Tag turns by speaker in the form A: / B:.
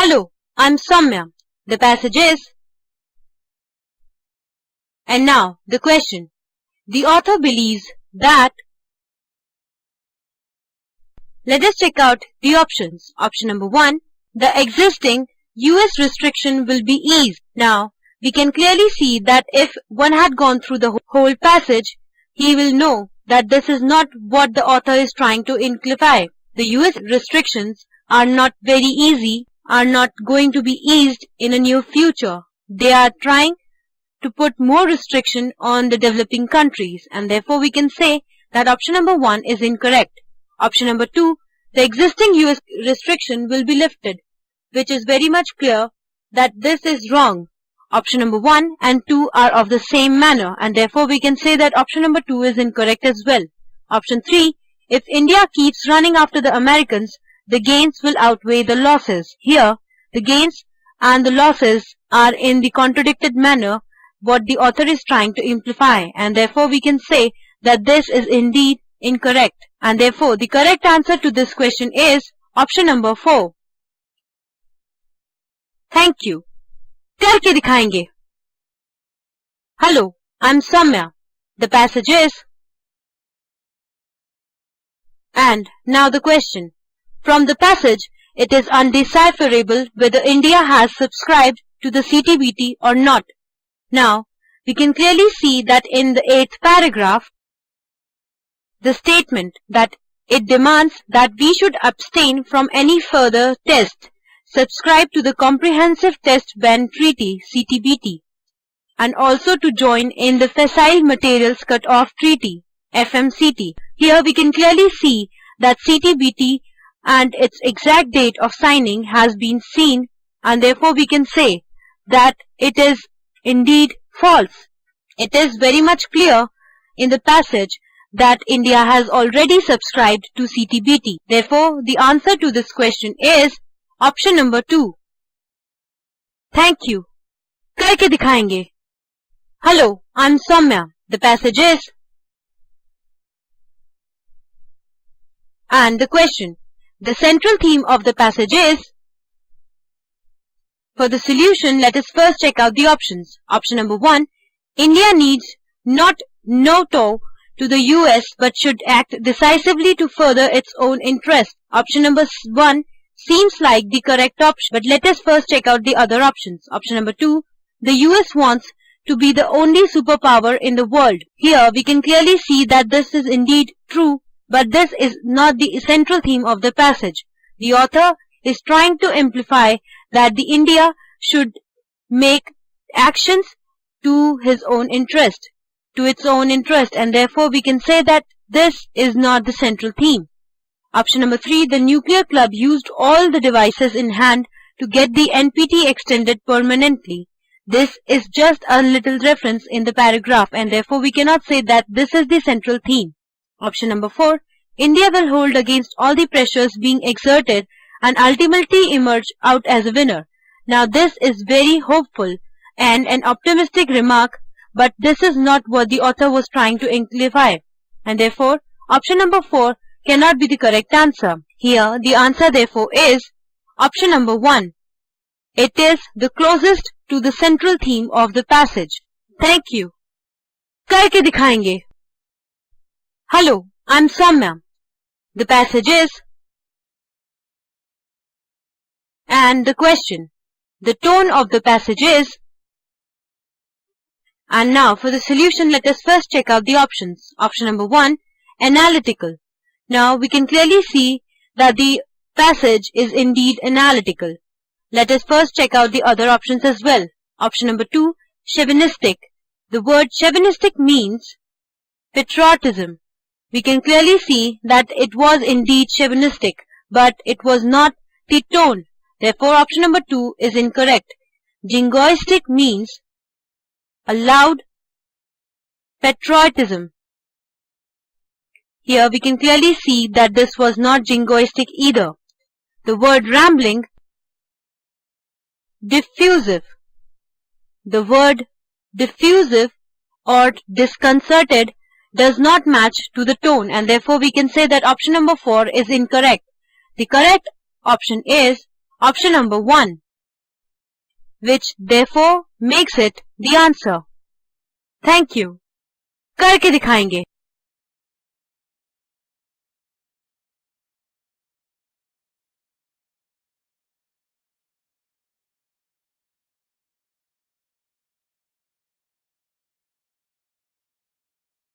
A: Hello, I'm Soumya. The passage is. And now the question. The author believes that. Let us check out the options. Option number 1. The existing US restriction will be eased. Now, we can clearly see that if one had gone through the whole passage, he will know that this is not what the author is trying to imply. The US restrictions are not very easy, are not going to be eased in a near future. They are trying to put more restriction on the developing countries, and therefore we can say that option number 1 is incorrect. Option number 2, the existing US restriction will be lifted, which is very much clear that this is wrong. Option number 1 and 2 are of the same manner, and therefore we can say that option number 2 is incorrect as well. Option 3, if India keeps running after the Americans, the gains will outweigh the losses. Here, the gains and the losses are in the contradicted manner what the author is trying to imply, and therefore we can say that this is indeed incorrect, and therefore the correct answer to this question is option number 4. Thank you. करके दिखाएंगे. Hello, I'm Soumya. The passage is. And now the question. From the passage, it is undecipherable whether India has subscribed to the CTBT or not. Now, we can clearly see that in the 8th paragraph, the statement that it demands that we should abstain from any further test, subscribe to the Comprehensive Test Ban Treaty CTBT, and also to join in the Fissile Materials Cut-Off Treaty FMCT. Here we can clearly see that CTBT and its exact date of signing has been seen, and therefore we can say that it is indeed false. It is very much clear in the passage that India has already subscribed to CTBT. Therefore, the answer to this question is option number 2. Thank you. करके दिखाएंगे. Hello, I'm Soumya. The passage is. And the question. The central theme of the passage is. For the solution, let us first check out the options. Option number 1. India needs not no-toe to the US but should act decisively to further its own interest. Option number 1 seems like the correct option, but let us first check out the other options. Option number 2. The US wants to be the only superpower in the world. Here we can clearly see that this is indeed true, but this is not the central theme of the passage. The author is trying to imply that the India should make actions to his own interest, to its own interest, and therefore we can say that this is not the central theme. Option number 3, the nuclear club used all the devices in hand to get the NPT extended permanently. This is just a little reference in the paragraph, and therefore we cannot say that this is the central theme. Option number 4, India will hold against all the pressures being exerted and ultimately emerge out as a winner. Now this is very hopeful and an optimistic remark, but this is not what the author was trying to imply, and therefore option number 4 cannot be the correct answer. Here the answer therefore is option number 1. It is the closest to the central theme of the passage. Thank you. करके दिखाएंगे. Hello, I'm Soumya. The passage is. And the question. The tone of the passage is. And now for the solution, let us first check out the options. Option number 1, analytical. Now we can clearly see that the passage is indeed analytical. Let us first check out the other options as well. Option number 2, chauvinistic. The word chauvinistic means patriotism. We can clearly see that it was indeed chauvinistic, but it was not the tone. Therefore, option number 2 is incorrect. Jingoistic means a loud patriotism. Here we can clearly see that this was not jingoistic either. The word rambling, diffusive. The word diffusive or disconcerted does not match to the tone, and therefore we can say that option number 4 is incorrect. The correct option is Option number 1, which therefore makes it the answer. Thank you. करके दिखाएंगे.